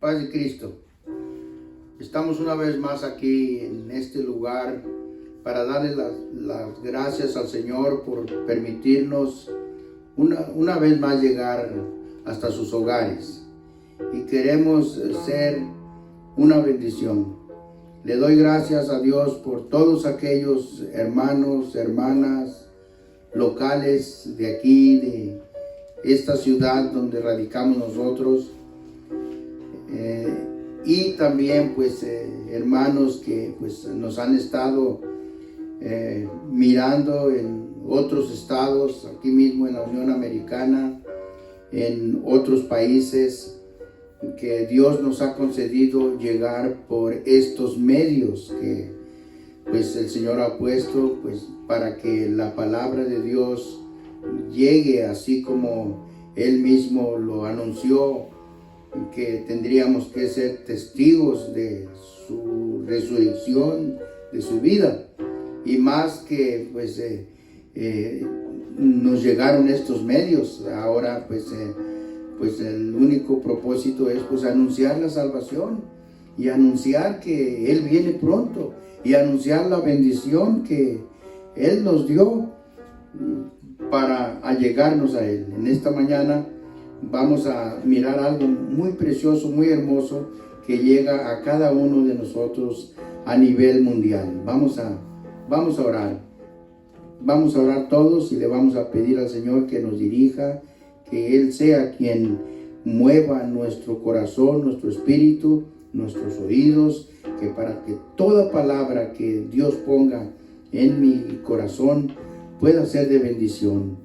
Paz de Cristo. Estamos una vez más aquí en este lugar para darle las gracias al Señor por permitirnos una vez más llegar hasta sus hogares. Y queremos ser una bendición. Le doy gracias a Dios por todos aquellos hermanos, hermanas locales de aquí, de esta ciudad donde radicamos nosotros. Y también pues hermanos que pues nos han estado mirando en otros estados, aquí mismo en la Unión Americana, en otros países que Dios nos ha concedido llegar por estos medios que pues el Señor ha puesto pues para que la palabra de Dios llegue así como Él mismo lo anunció, que tendríamos que ser testigos de su resurrección, de su vida. Y más que pues nos llegaron estos medios, ahora pues el único propósito es pues anunciar la salvación y anunciar que Él viene pronto y anunciar la bendición que Él nos dio para allegarnos a Él. En esta mañana vamos a mirar algo muy precioso, muy hermoso, que llega a cada uno de nosotros a nivel mundial. Vamos a orar. Vamos a orar todos y le vamos a pedir al Señor que nos dirija, que Él sea quien mueva nuestro corazón, nuestro espíritu, nuestros oídos, que para que toda palabra que Dios ponga en mi corazón pueda ser de bendición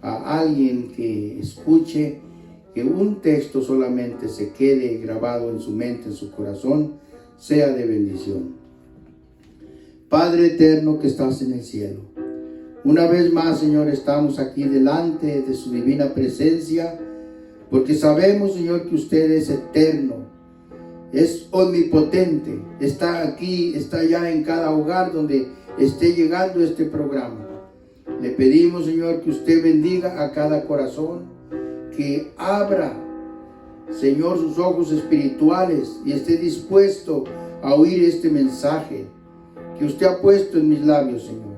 a alguien que escuche, que un texto solamente se quede grabado en su mente, en su corazón, sea de bendición. Padre eterno que estás en el cielo, una vez más, Señor, estamos aquí delante de su divina presencia, porque sabemos, Señor, que usted es eterno, es omnipotente, está aquí, está allá en cada hogar donde esté llegando este programa. Le pedimos, Señor, que usted bendiga a cada corazón, que abra, Señor, sus ojos espirituales y esté dispuesto a oír este mensaje que usted ha puesto en mis labios, Señor.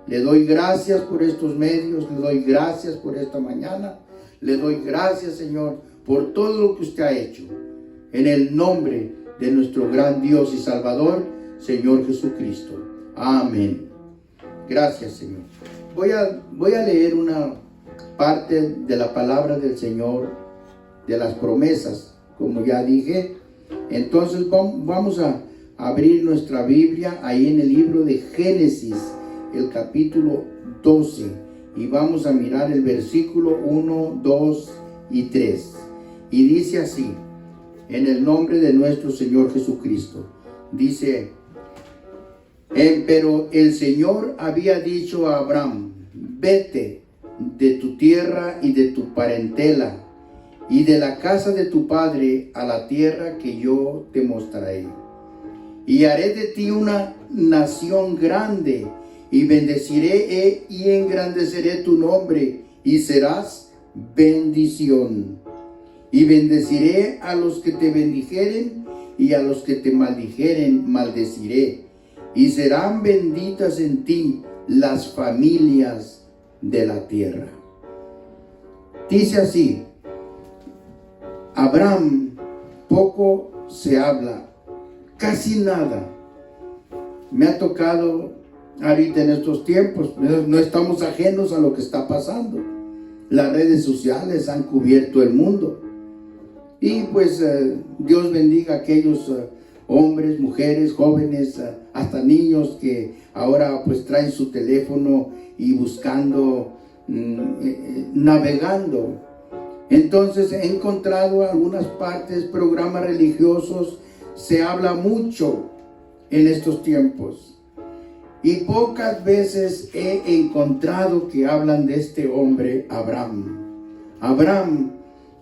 Le doy gracias por estos medios, le doy gracias por esta mañana, le doy gracias, Señor, por todo lo que usted ha hecho. En el nombre de nuestro gran Dios y Salvador, Señor Jesucristo. Amén. Gracias, Señor. Voy a leer una parte de la palabra del Señor, de las promesas, como ya dije. Entonces vamos a abrir nuestra Biblia ahí en el libro de Génesis, el capítulo 12, y vamos a mirar el versículo 1, 2 y 3. Y dice así, en el nombre de nuestro Señor Jesucristo, dice: pero el Señor había dicho a Abraham: vete de tu tierra y de tu parentela y de la casa de tu padre a la tierra que yo te mostraré. Y haré de ti una nación grande, y bendeciré y engrandeceré tu nombre, y serás bendición. Y bendeciré a los que te bendijeren, y a los que te maldijeren maldeciré. Y serán benditas en ti las familias de la tierra. Dice así: Abraham, poco se habla, casi nada. Me ha tocado ahorita en estos tiempos, no estamos ajenos a lo que está pasando. Las redes sociales han cubierto el mundo. Y pues Dios bendiga a aquellos hombres, mujeres, jóvenes, hasta niños que ahora pues traen su teléfono y buscando, navegando. Entonces he encontrado algunas partes, programas religiosos, se habla mucho en estos tiempos. Y pocas veces he encontrado que hablan de este hombre, Abraham. Abraham,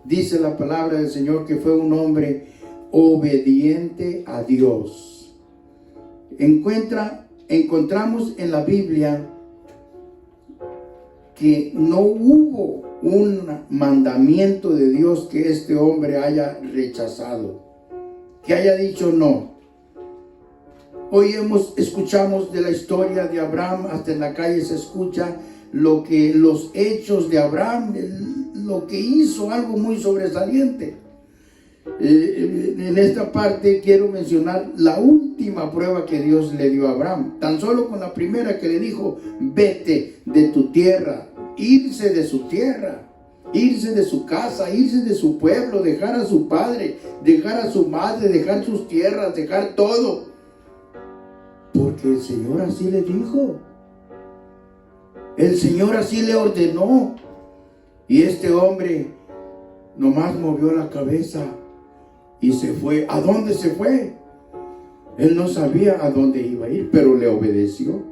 dice la palabra del Señor, que fue un hombre obediente a Dios. Encontramos en la Biblia que no hubo un mandamiento de Dios que este hombre haya rechazado. que haya dicho no. Hoy escuchamos de la historia de Abraham, hasta en la calle se escucha los hechos de Abraham, lo que hizo, algo muy sobresaliente. En esta parte quiero mencionar la última prueba que Dios le dio a Abraham. Tan solo con la primera que le dijo: vete de tu tierra, irse de su tierra, irse de su casa, irse de su pueblo, dejar a su padre, dejar a su madre, dejar sus tierras, dejar todo. Porque el Señor así le dijo. El Señor así le ordenó. Y este hombre nomás movió la cabeza y se fue. ¿A dónde se fue? Él no sabía a dónde iba a ir, pero le obedeció.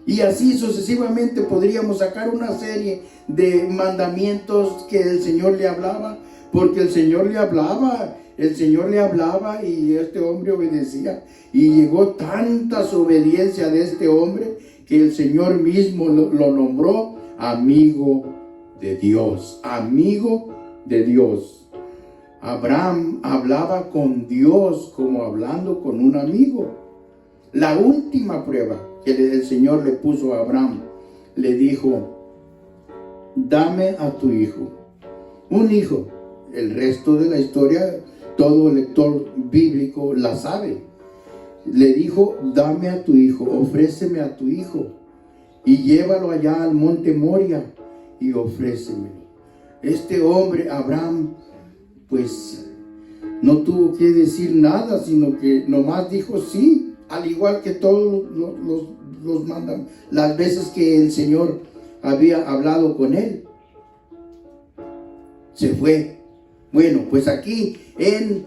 Y así sucesivamente podríamos sacar una serie de mandamientos que el Señor le hablaba, porque el Señor le hablaba y este hombre obedecía. Y llegó tanta su obediencia de este hombre que el Señor mismo lo nombró amigo de Dios. Amigo de Dios. Abraham hablaba con Dios como hablando con un amigo. La última prueba que el Señor le puso a Abraham, le dijo: dame a tu hijo. Un hijo. El resto de la historia, todo lector bíblico la sabe. Le dijo: dame a tu hijo, ofréceme a tu hijo y llévalo allá al monte Moria y ofrécemelo. Este hombre, Abraham, pues no tuvo que decir nada, sino que nomás dijo sí, al igual que todos los mandan, las veces que el Señor había hablado con él. Se fue. Bueno, pues aquí en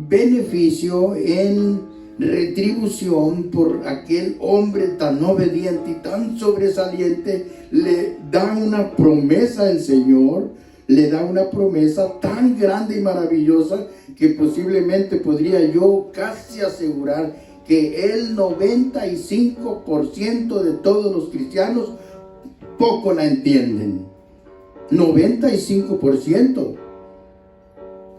beneficio, en retribución por aquel hombre tan obediente y tan sobresaliente, le da una promesa el Señor, le da una promesa tan grande y maravillosa que posiblemente podría yo casi asegurar que el 95% de todos los cristianos poco la entienden. 95%.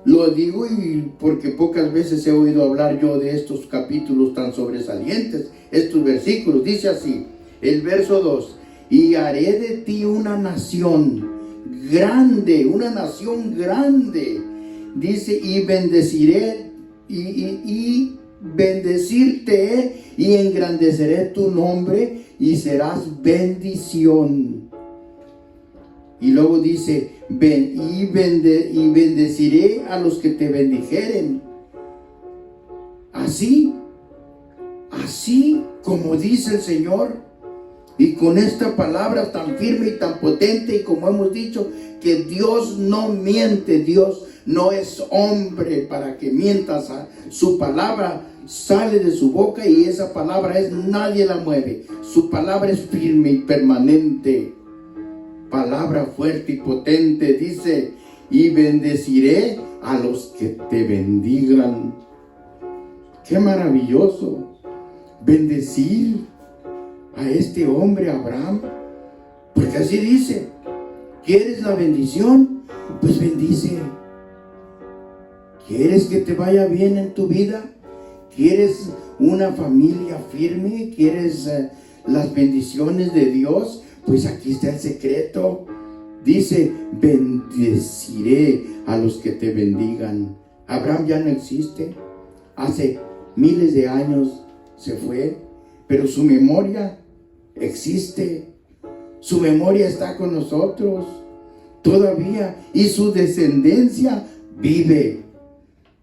Lo digo y porque pocas veces he oído hablar yo de estos capítulos tan sobresalientes, estos versículos. Dice así, el verso 2: y haré de ti una nación grande, una nación grande. Dice, y bendeciré, y bendecirte, y engrandeceré tu nombre, y serás bendición. Y luego dice, y bendeciré a los que te bendijeren. Así como dice el Señor. Y con esta palabra tan firme y tan potente, y como hemos dicho, que Dios no miente, Dios no es hombre para que mientas. Su palabra sale de su boca y esa palabra nadie la mueve. Su palabra es firme y permanente. Palabra fuerte y potente. Dice, y bendeciré a los que te bendigan. Qué maravilloso bendecir a este hombre Abraham, porque así dice: ¿quieres la bendición? Pues bendice. ¿Quieres que te vaya bien en tu vida? ¿Quieres una familia firme? ¿Quieres las bendiciones de Dios? Pues aquí está el secreto. Dice, bendeciré a los que te bendigan. Abraham ya no existe. Hace miles de años se fue, pero su memoria existe. Su memoria está con nosotros todavía, y su descendencia vive.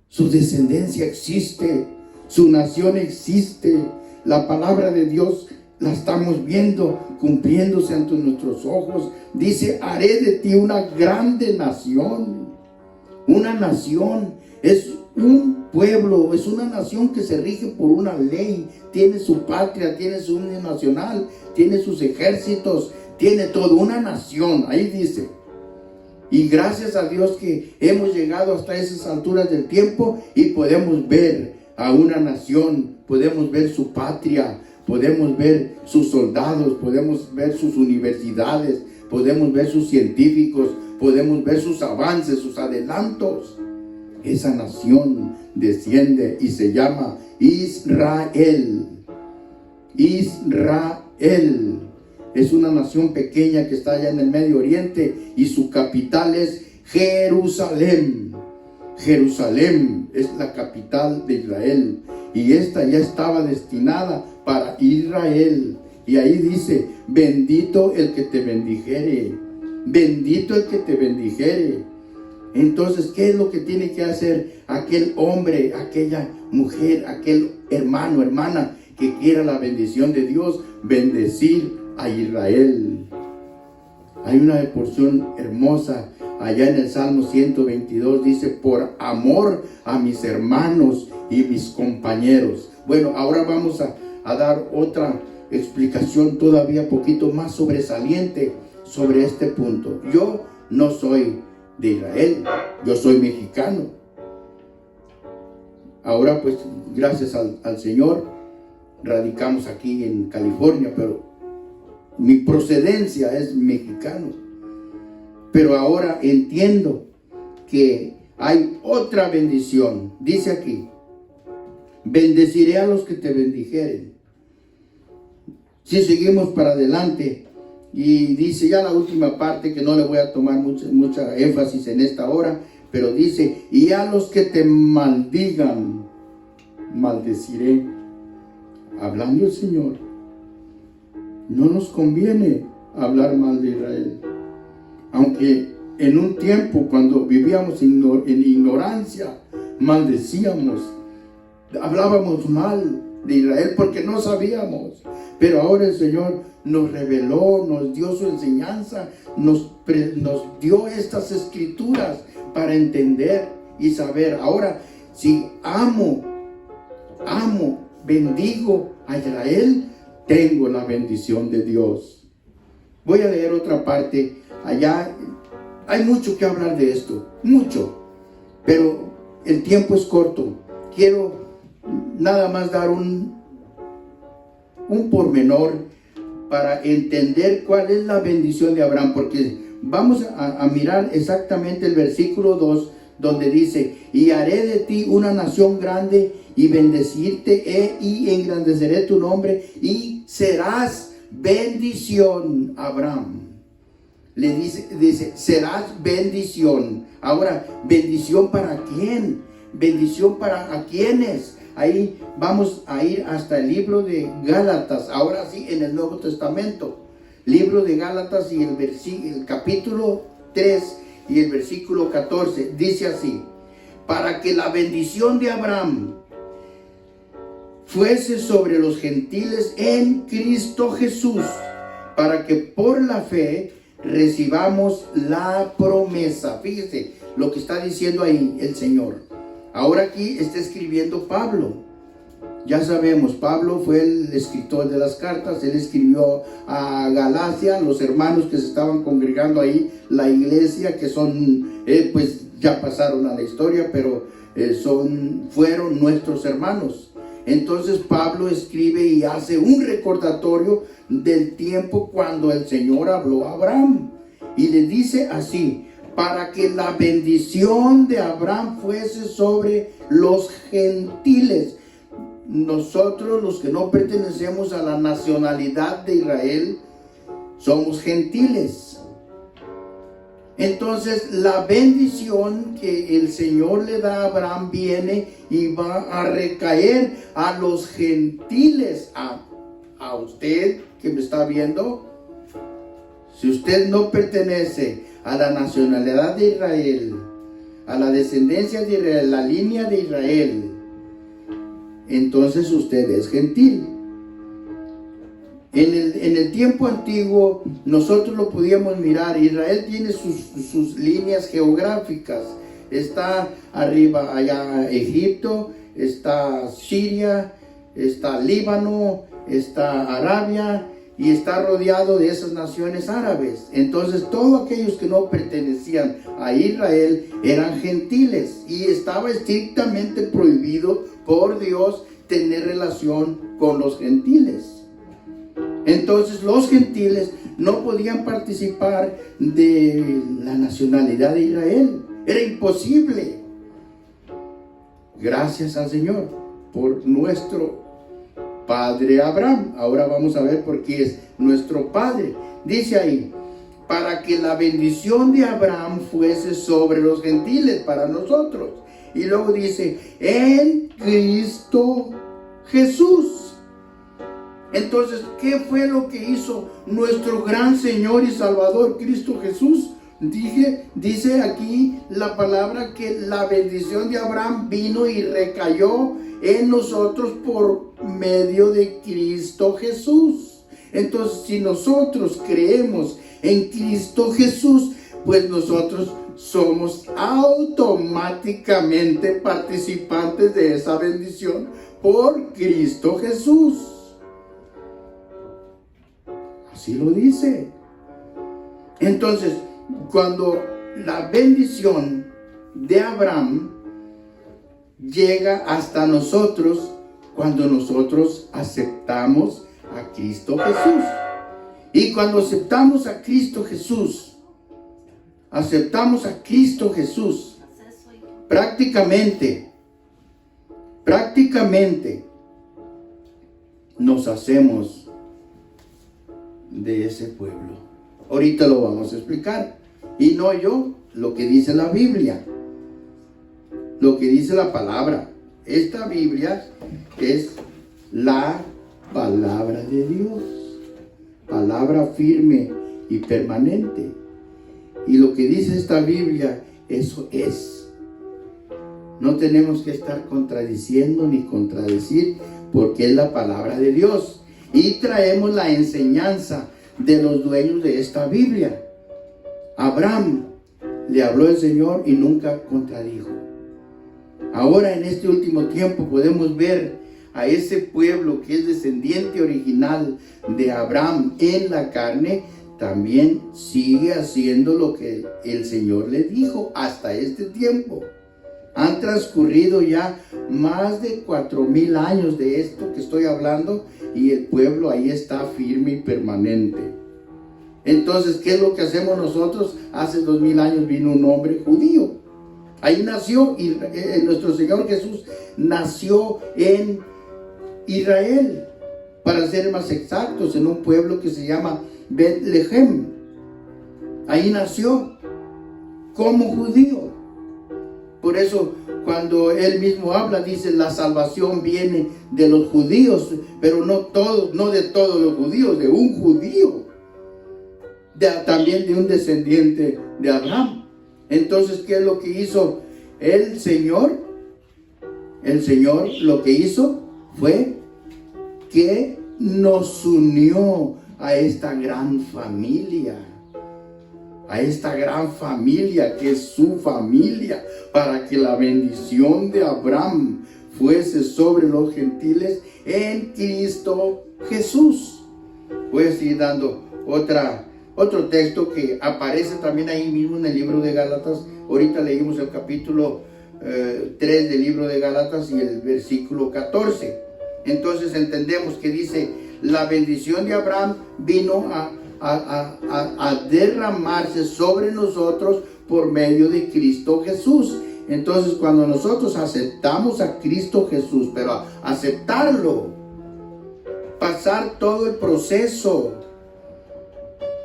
Su descendencia existe. Su nación existe. La palabra de Dios la estamos viendo cumpliéndose ante nuestros ojos. Dice, haré de ti una grande nación. Una nación es un pueblo, es una nación que se rige por una ley. Tiene su patria, tiene su himno nacional, tiene sus ejércitos, tiene todo. Una nación, ahí dice. Y gracias a Dios que hemos llegado hasta esas alturas del tiempo y podemos ver a una nación, podemos ver su patria, podemos ver sus soldados, podemos ver sus universidades, podemos ver sus científicos, podemos ver sus avances, sus adelantos. esa nación desciende y se llama Israel. Israel es una nación pequeña que está allá en el Medio Oriente y su capital es Jerusalén. Jerusalén es la capital de Israel y esta ya estaba destinada para Israel. Y ahí dice: bendito el que te bendijere, bendito el que te bendijere. Entonces, ¿qué es lo que tiene que hacer aquel hombre, aquella mujer, aquel hermano, hermana que quiera la bendición de Dios? Bendecir a Israel. Hay una porción hermosa allá en el Salmo 122, dice: por amor a mis hermanos y mis compañeros. Bueno, ahora vamos a dar otra explicación todavía poquito más sobresaliente sobre este punto. Yo no soy de Israel, yo soy mexicano. Ahora pues gracias al Señor radicamos aquí en California, pero mi procedencia es mexicano. Pero ahora entiendo que hay otra bendición. Dice aquí: bendeciré a los que te bendijeren. Si seguimos para adelante, y dice ya la última parte, que no le voy a tomar mucha énfasis en esta hora, pero dice: y a los que te maldigan, maldeciré. Hablando el Señor, no nos conviene hablar mal de Israel. Aunque en un tiempo, cuando vivíamos en ignorancia, maldecíamos, hablábamos mal de Israel porque no sabíamos. Pero ahora el Señor nos reveló, nos dio su enseñanza, nos dio estas escrituras para entender y saber. Ahora, si amo, bendigo a Israel, tengo la bendición de Dios. Voy a leer otra parte. Allá hay mucho que hablar de esto, mucho, pero el tiempo es corto. Quiero nada más dar un pormenor para entender cuál es la bendición de Abraham, porque vamos a mirar exactamente el versículo 2, donde dice: y haré de ti una nación grande, y bendecirte y engrandeceré tu nombre, y serás bendición. Abraham le dice serás bendición. Ahora, ¿bendición para quién? ¿Bendición para a quiénes? Ahí vamos a ir hasta el libro de Gálatas, ahora sí, en el Nuevo Testamento. Libro de Gálatas y el capítulo 3 y el versículo 14, dice así: para que la bendición de Abraham fuese sobre los gentiles en Cristo Jesús, para que por la fe recibamos la promesa. Fíjese lo que está diciendo ahí el Señor. Ahora aquí está escribiendo Pablo. Ya sabemos, Pablo fue el escritor de las cartas. Él escribió a Galacia, los hermanos que se estaban congregando ahí, la iglesia, que son, pues ya pasaron a la historia, pero fueron nuestros hermanos. Entonces Pablo escribe y hace un recordatorio del tiempo cuando el Señor habló a Abraham. Y le dice así: para que la bendición de Abraham fuese sobre los gentiles. Nosotros, los que no pertenecemos a la nacionalidad de Israel, somos gentiles. Entonces la bendición que el Señor le da a Abraham viene y va a recaer a los gentiles. A usted que me está viendo, si usted no pertenece a la nacionalidad de Israel, a la descendencia de Israel, la línea de Israel, entonces usted es gentil. En el tiempo antiguo nosotros lo podíamos mirar. Israel tiene sus líneas geográficas. Está arriba allá Egipto, está Siria, está Líbano, está Arabia, y está rodeado de esas naciones árabes. Entonces todos aquellos que no pertenecían a Israel eran gentiles, y estaba estrictamente prohibido por Dios tener relación con los gentiles. Entonces los gentiles no podían participar de la nacionalidad de Israel. Era imposible. Gracias al Señor por nuestro padre Abraham. Ahora vamos a ver por qué es nuestro padre. Dice ahí, para que la bendición de Abraham fuese sobre los gentiles, para nosotros. Y luego dice, en Cristo Jesús. Entonces, ¿qué fue lo que hizo nuestro gran Señor y Salvador, Cristo Jesús? Dice aquí la palabra que la bendición de Abraham vino y recayó en nosotros por medio de Cristo Jesús. Entonces, si nosotros creemos en Cristo Jesús, pues nosotros somos automáticamente participantes de esa bendición por Cristo Jesús. Así lo dice. Entonces, cuando la bendición de Abraham llega hasta nosotros, cuando nosotros aceptamos a Cristo Jesús. Y cuando aceptamos a Cristo Jesús, prácticamente nos hacemos de ese pueblo. Ahorita lo vamos a explicar. Y no yo, lo que dice la Biblia, lo que dice la palabra. Esta Biblia es la palabra de Dios, palabra firme y permanente. Y lo que dice esta Biblia, eso es. No tenemos que estar contradiciendo ni contradecir, porque es la palabra de Dios. Y traemos la enseñanza de los dueños de esta Biblia. Abraham le habló el Señor y nunca contradijo. Ahora en este último tiempo podemos ver a ese pueblo que es descendiente original de Abraham en la carne, también sigue haciendo lo que el Señor le dijo hasta este tiempo. Han transcurrido ya más de 4,000 años de esto que estoy hablando, y el pueblo ahí está firme y permanente. Entonces, ¿qué es lo que hacemos nosotros? Hace 2,000 años vino un hombre judío. Ahí nació, y nuestro Señor Jesús nació en Israel, para ser más exactos, en un pueblo que se llama Betlehem. Ahí nació como judío. Por eso cuando él mismo habla, dice, la salvación viene de los judíos, pero no de todos los judíos, de un judío, también de un descendiente de Abraham. Entonces, ¿qué es lo que hizo el Señor? El Señor lo que hizo fue que nos unió a esta gran familia. A esta gran familia que es su familia, para que la bendición de Abraham fuese sobre los gentiles en Cristo Jesús. Voy a seguir dando otro texto que aparece también ahí mismo en el libro de Gálatas. Ahorita leímos el capítulo 3 del libro de Gálatas y el versículo 14. Entonces entendemos que dice, la bendición de Abraham vino a derramarse sobre nosotros por medio de Cristo Jesús. Entonces, cuando nosotros aceptamos a Cristo Jesús, pero aceptarlo, pasar todo el proceso,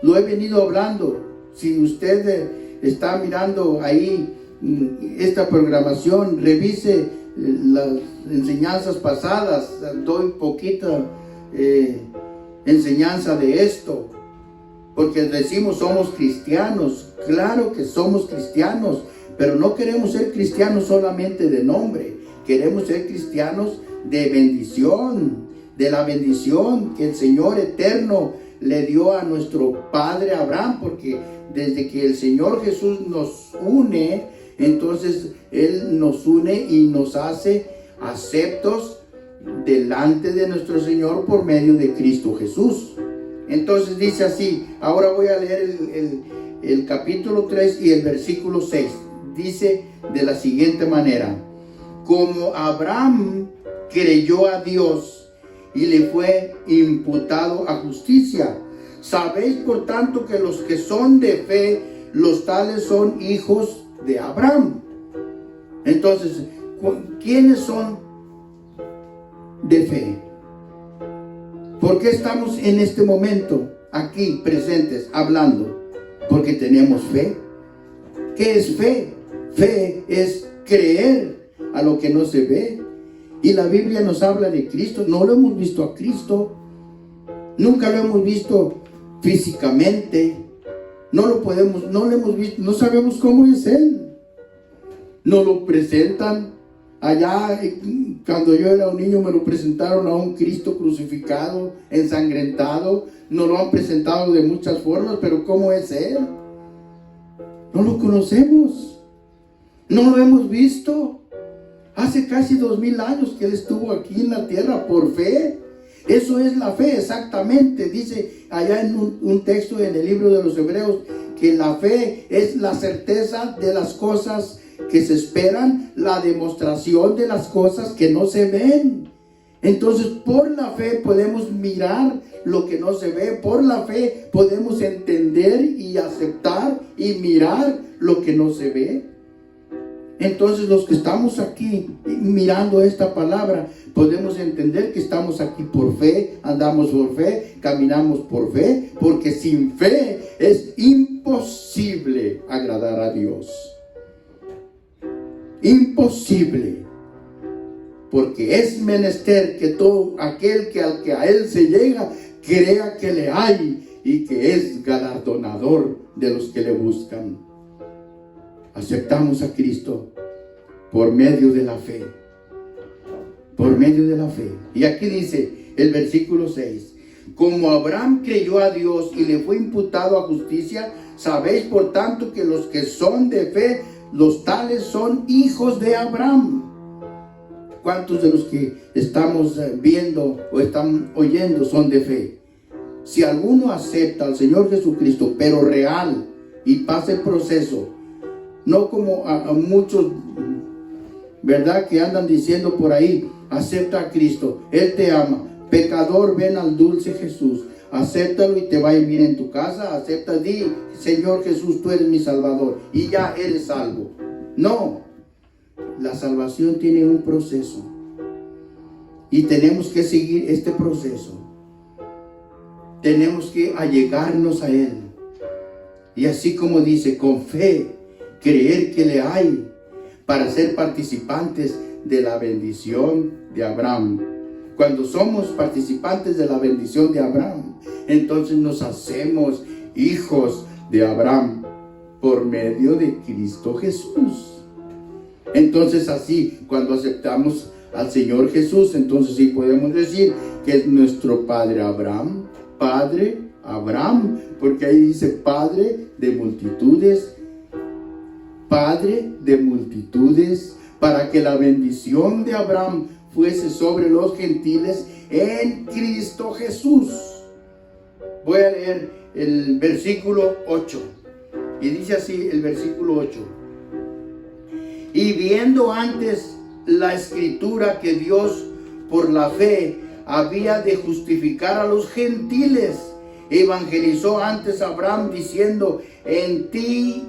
lo he venido hablando. Si usted está mirando ahí esta programación, revise las enseñanzas pasadas. Doy poquita enseñanza de esto, porque decimos somos cristianos. Claro que somos cristianos, pero no queremos ser cristianos solamente de nombre. Queremos ser cristianos de bendición, de la bendición que el Señor eterno le dio a nuestro padre Abraham, porque desde que el Señor Jesús nos une, entonces Él nos une y nos hace aceptos delante de nuestro Señor por medio de Cristo Jesús. Entonces dice así, ahora voy a leer el capítulo 3 y el versículo 6. Dice de la siguiente manera: como Abraham creyó a Dios y le fue imputado a justicia, sabéis por tanto que los que son de fe, los tales son hijos de Abraham. Entonces, ¿quiénes son de fe? ¿Por qué estamos en este momento aquí presentes hablando? Porque tenemos fe. ¿Qué es fe? Fe es creer a lo que no se ve. Y la Biblia nos habla de Cristo. No lo hemos visto a Cristo. Nunca lo hemos visto físicamente. No lo hemos visto, no sabemos cómo es Él. Nos lo presentan. Allá, cuando yo era un niño, me lo presentaron a un Cristo crucificado, ensangrentado. Nos lo han presentado de muchas formas, pero ¿cómo es Él? No lo conocemos. No lo hemos visto. Hace casi 2000 años que Él estuvo aquí en la tierra por fe. Eso es la fe, exactamente. Dice allá en un texto en el libro de los Hebreos que la fe es la certeza de las cosas que se esperan, la demostración de las cosas que no se ven. Entonces, por la fe podemos mirar lo que no se ve. Por la fe podemos entender y aceptar y mirar lo que no se ve. Entonces, los que estamos aquí mirando esta palabra, podemos entender que estamos aquí por fe, andamos por fe, caminamos por fe, porque sin fe es imposible agradar a Dios. Imposible. Porque es menester que todo aquel que al que a Él se llega, crea que le hay y que es galardonador de los que le buscan. Aceptamos a Cristo por medio de la fe. Por medio de la fe. Y aquí dice el versículo 6. Como Abraham creyó a Dios y le fue imputado a justicia, sabéis por tanto que los que son de fe, los tales son hijos de Abraham. ¿Cuántos de los que estamos viendo o están oyendo son de fe? Si alguno acepta al Señor Jesucristo, pero real, y pasa el proceso, no como a muchos, ¿verdad?, que andan diciendo por ahí, acepta a Cristo, Él te ama, pecador, ven al dulce Jesús, acéptalo y te va a ir bien en tu casa, acepta, di, Señor Jesús, tú eres mi Salvador, y ya eres salvo. No, la salvación tiene un proceso, y tenemos que seguir este proceso. Tenemos que allegarnos a Él, y así como dice, con fe, creer que le hay, para ser participantes de la bendición de Abraham. Cuando somos participantes de la bendición de Abraham, entonces nos hacemos hijos de Abraham por medio de Cristo Jesús. Entonces así, cuando aceptamos al Señor Jesús, entonces sí podemos decir que es nuestro Padre Abraham, Padre Abraham, porque ahí dice Padre de multitudes, Padre de multitudes, para que la bendición de Abraham fuese sobre los gentiles en Cristo Jesús. Voy a leer el versículo 8. Y dice así el versículo 8. Y viendo antes la escritura que Dios por la fe había de justificar a los gentiles, evangelizó antes a Abraham diciendo, en ti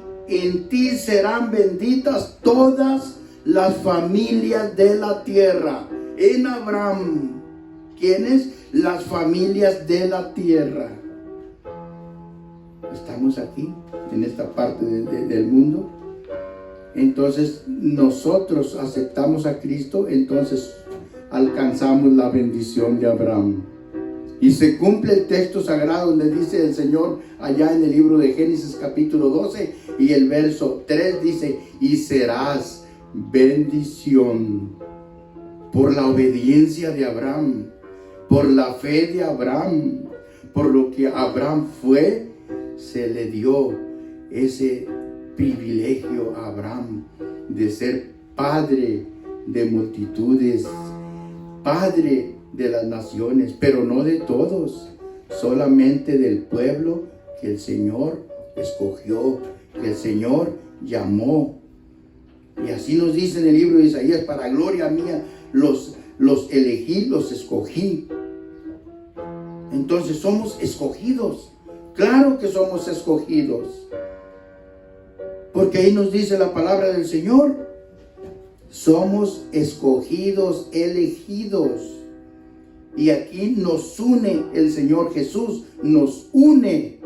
serán benditas todas las familias de la tierra. En Abraham, ¿quiénes? Las familias de la tierra. Estamos aquí, en esta parte del mundo. Entonces, nosotros aceptamos a Cristo, entonces alcanzamos la bendición de Abraham. Y se cumple el texto sagrado donde dice el Señor allá en el libro de Génesis capítulo 12 y el verso 3 dice, y serás bendición por la obediencia de Abraham, por la fe de Abraham, por lo que Abraham fue, se le dio ese privilegio a Abraham de ser padre de multitudes, padre de las naciones, pero no de todos, solamente del pueblo que el Señor escogió, que el Señor llamó. Y así nos dice en el libro de Isaías, para gloria mía los elegí, los escogí. Entonces somos escogidos, claro que somos escogidos, porque ahí nos dice la palabra del Señor, somos escogidos, elegidos. Y aquí nos une el Señor Jesús, nos une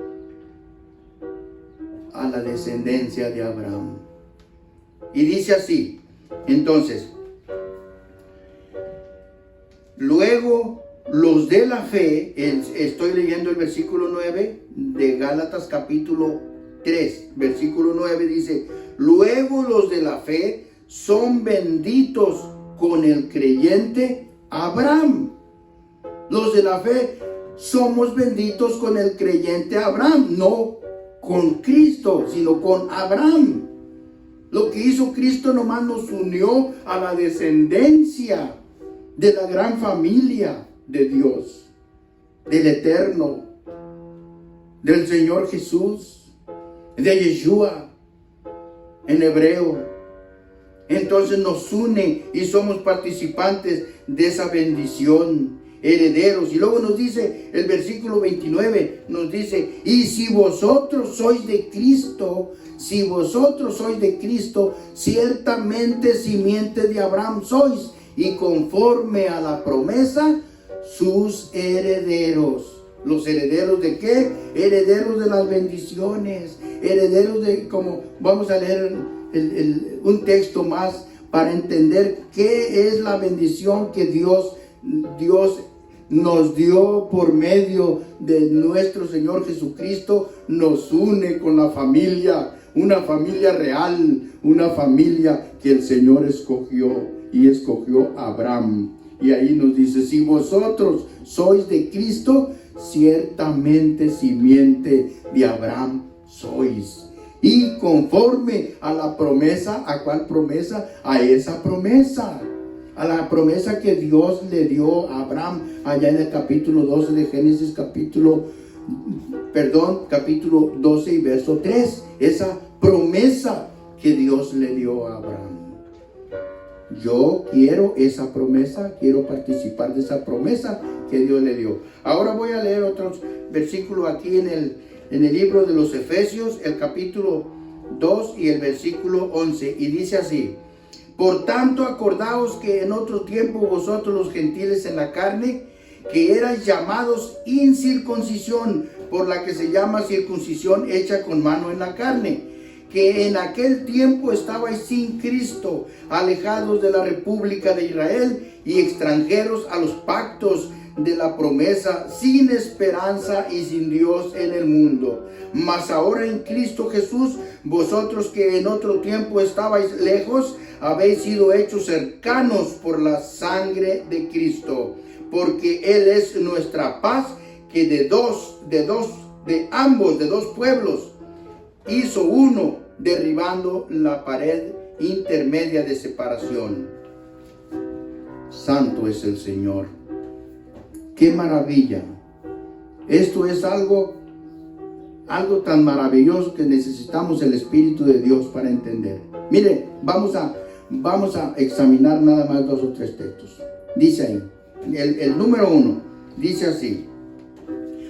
a la descendencia de Abraham. Y dice así, entonces, luego los de la fe, estoy leyendo el versículo 9 de Gálatas capítulo 3, versículo 9 dice, luego los de la fe son benditos con el creyente Abraham. Los de la fe somos benditos con el creyente Abraham, no con Cristo, sino con Abraham. Lo que hizo Cristo nomás nos unió a la descendencia de la gran familia de Dios, del Eterno, del Señor Jesús, de Yeshua en hebreo. Entonces nos une y somos participantes de esa bendición, herederos. Y luego nos dice el versículo 29, nos dice, y si vosotros sois de Cristo, ciertamente simiente de Abraham sois, y conforme a la promesa, sus herederos. ¿Los herederos de qué? Herederos de las bendiciones, herederos de, como vamos a leer un texto más para entender qué es la bendición que Dios nos dio por medio de nuestro Señor Jesucristo. Nos une con la familia, una familia real, una familia que el Señor escogió, y escogió a Abraham. Y ahí nos dice, si vosotros sois de Cristo, ciertamente simiente de Abraham sois. Y conforme a la promesa, ¿a cuál promesa? A esa promesa. A la promesa que Dios le dio a Abraham allá en el capítulo 12 de Génesis, capítulo 12 y verso 3. Esa promesa que Dios le dio a Abraham. Yo quiero esa promesa, quiero participar de esa promesa que Dios le dio. Ahora voy a leer otros versículos aquí en el libro de los Efesios, el capítulo 2 y el versículo 11. Y dice así, por tanto acordaos que en otro tiempo vosotros los gentiles en la carne, que erais llamados incircuncisión, por la que se llama circuncisión hecha con mano en la carne, que en aquel tiempo estabais sin Cristo, alejados de la república de Israel y extranjeros a los pactos de la promesa, sin esperanza y sin Dios en el mundo. Mas ahora en Cristo Jesús, vosotros que en otro tiempo estabais lejos, habéis sido hechos cercanos por la sangre de Cristo, porque Él es nuestra paz, que de ambos pueblos hizo uno, derribando la pared intermedia de separación. Santo es el Señor. ¡Qué maravilla! Esto es algo tan maravilloso que necesitamos el Espíritu de Dios para entender. Mire, vamos a examinar nada más 2 o 3 textos. Dice ahí, el número 1, dice así: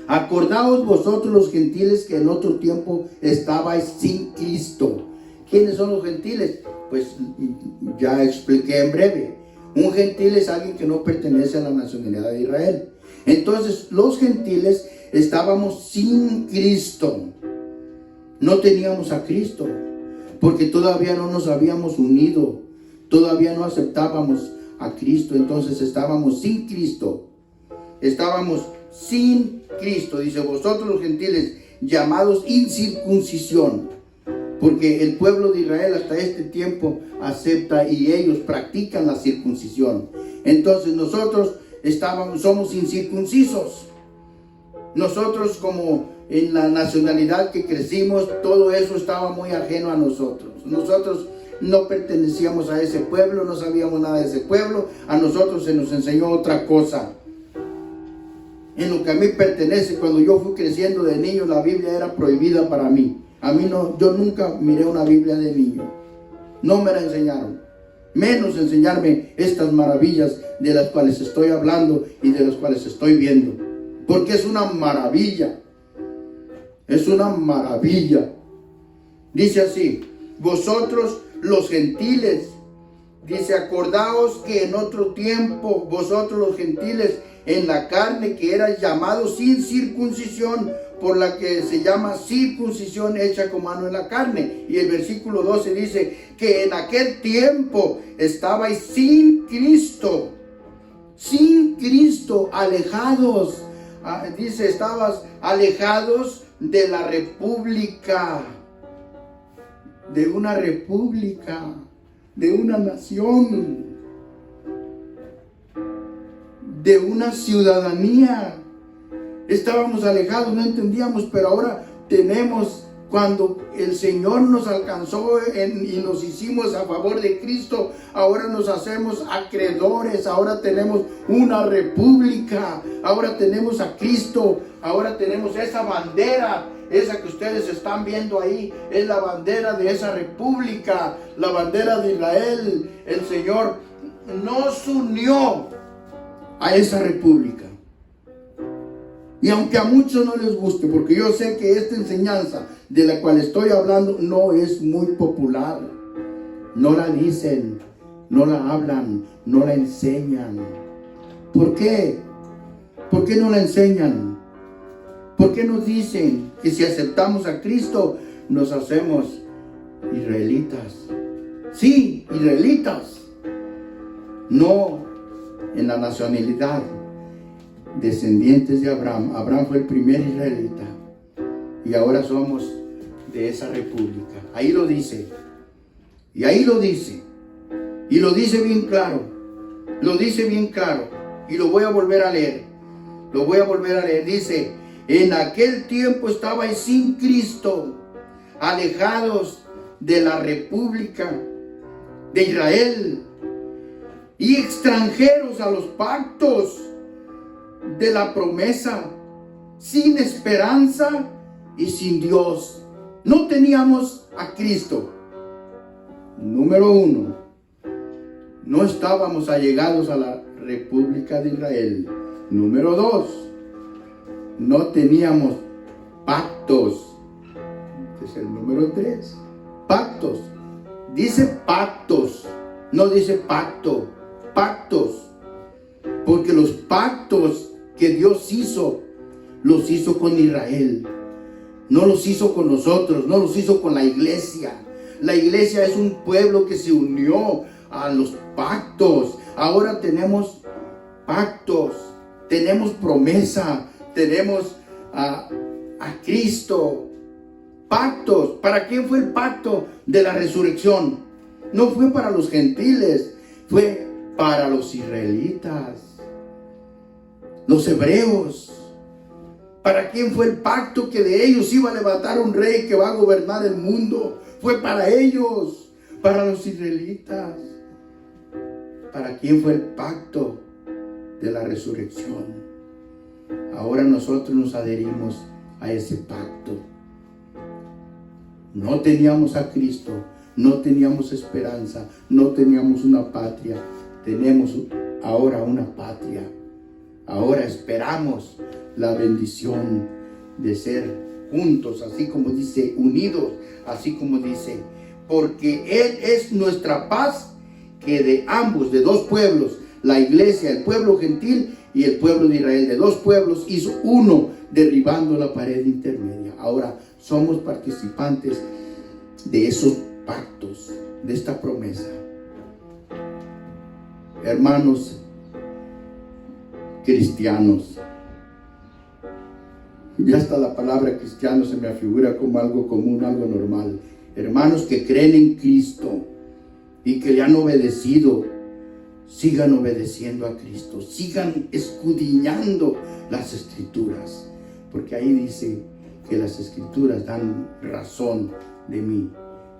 acordaos vosotros los gentiles que en otro tiempo estabais sin Cristo. ¿Quiénes son los gentiles? Pues ya expliqué en breve. Un gentil es alguien que no pertenece a la nacionalidad de Israel. Entonces los gentiles estábamos sin Cristo. No teníamos a Cristo, porque todavía no nos habíamos unido, todavía no aceptábamos a Cristo. Entonces estábamos sin Cristo. Estábamos sin Cristo. Dice, vosotros los gentiles llamados incircuncisión, porque el pueblo de Israel hasta este tiempo acepta y ellos practican la circuncisión. Entonces nosotros somos incircuncisos. Nosotros, como en la nacionalidad que crecimos, todo eso estaba muy ajeno a nosotros. Nosotros no pertenecíamos a ese pueblo, no sabíamos nada de ese pueblo. A nosotros se nos enseñó otra cosa. En lo que a mí pertenece, cuando yo fui creciendo de niño, la Biblia era prohibida para mí. A mí no, yo nunca miré una Biblia de niño. No me la enseñaron. Menos enseñarme estas maravillas de las cuales estoy hablando y de las cuales estoy viendo. Porque es una maravilla. Es una maravilla. Dice así: vosotros los gentiles Dice, acordaos que en otro tiempo vosotros los gentiles en la carne que erais llamados sin circuncisión, por la que se llama circuncisión hecha con mano en la carne. Y el versículo 12 dice que en aquel tiempo estabais sin Cristo, alejados. Dice, estabas alejados de la república, de una república, de una nación, de una ciudadanía. Estábamos alejados, no entendíamos, pero ahora tenemos, cuando el Señor nos alcanzó y nos hicimos a favor de Cristo, ahora nos hacemos acreedores, ahora tenemos una república, ahora tenemos a Cristo, ahora tenemos esa bandera. Esa que ustedes están viendo ahí es la bandera de esa república, la bandera de Israel. El Señor nos unió a esa república. Y aunque a muchos no les guste, porque yo sé que esta enseñanza de la cual estoy hablando no es muy popular, no la dicen, no la hablan, no la enseñan. ¿Por qué? ¿Por qué no la enseñan? ¿Por qué nos dicen que si aceptamos a Cristo nos hacemos israelitas? Sí, israelitas. No en la nacionalidad, descendientes de Abraham. Abraham fue el primer israelita y ahora somos de esa república. Ahí lo dice. Y ahí lo dice. Y lo dice bien claro. Lo dice bien claro. Y lo voy a volver a leer. Lo voy a volver a leer. Dice, en aquel tiempo estabais sin Cristo, alejados de la república de Israel y extranjeros a los pactos de la promesa, sin esperanza y sin Dios. No teníamos a Cristo. Número 1, no estábamos allegados a la república de Israel. Número 2, no teníamos pactos. Este es el número 3. Pactos. Dice pactos, no dice pacto. Pactos. Porque los pactos que Dios hizo, los hizo con Israel. No los hizo con nosotros, no los hizo con la iglesia. La iglesia es un pueblo que se unió a los pactos. Ahora tenemos pactos, tenemos promesa, tenemos a Cristo. Pactos. ¿Para quién fue el pacto de la resurrección? No fue para los gentiles, fue para los israelitas, los hebreos. ¿Para quién fue el pacto que de ellos iba a levantar un rey que va a gobernar el mundo? Fue para ellos, para los israelitas. ¿Para quién fue el pacto de la resurrección? Ahora nosotros nos adherimos a ese pacto. No teníamos a Cristo, no teníamos esperanza, no teníamos una patria. Tenemos ahora una patria. Ahora esperamos la bendición de ser juntos, así como dice, unidos, así como dice, porque Él es nuestra paz, que de ambos, de dos pueblos, la iglesia, el pueblo gentil y el pueblo de Israel, de dos pueblos hizo uno, derribando la pared intermedia. Ahora somos participantes de esos pactos, de esta promesa. Hermanos cristianos, ya hasta la palabra cristiano se me afigura como algo común, algo normal. Hermanos que creen en Cristo y que le han obedecido, sigan obedeciendo a Cristo, sigan escudriñando las Escrituras, porque ahí dice que las Escrituras dan razón de mí.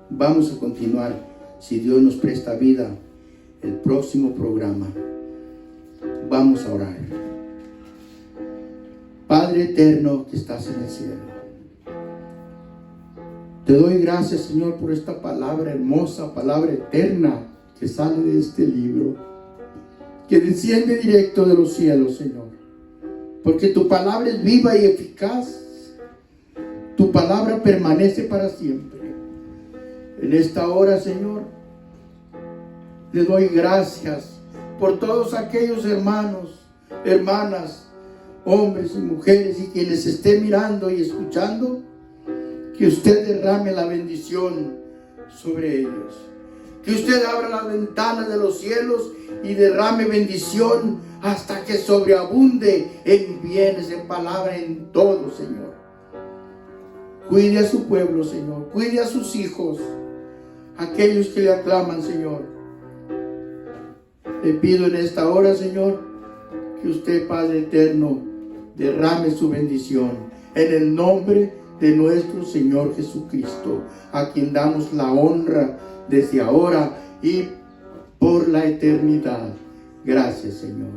Vamos a continuar, si Dios nos presta vida, el próximo programa. Vamos a orar. Padre eterno que estás en el cielo, te doy gracias, Señor, por esta palabra hermosa, palabra eterna que sale de este libro, que desciende directo de los cielos, Señor, porque tu palabra es viva y eficaz. Tu palabra permanece para siempre. En esta hora, Señor, Le doy gracias por todos aquellos hermanos, hermanas, hombres y mujeres y quienes estén mirando y escuchando, que usted derrame la bendición sobre ellos. Que usted abra las ventanas de los cielos y derrame bendición hasta que sobreabunde en bienes, en palabra, en todo, Señor. Cuide a su pueblo, Señor. Cuide a sus hijos, aquellos que le aclaman, Señor. Le pido en esta hora, Señor, que usted, Padre eterno, derrame su bendición en el nombre de nuestro Señor Jesucristo, a quien damos la honra desde ahora y por la eternidad. Gracias, Señor.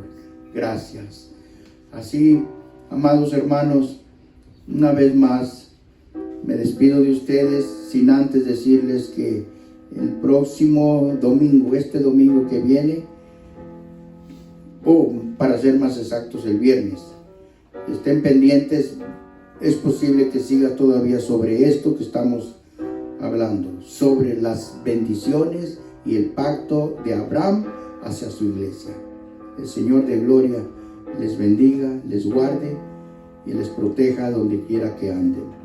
Gracias. Así, amados hermanos, una vez más me despido de ustedes sin antes decirles que el próximo domingo, este domingo que viene, o para ser más exactos, el viernes, estén pendientes. Es posible que siga todavía sobre esto que estamos hablando, sobre las bendiciones y el pacto de Abraham hacia su iglesia. El Señor de gloria les bendiga, les guarde y les proteja donde quiera que anden.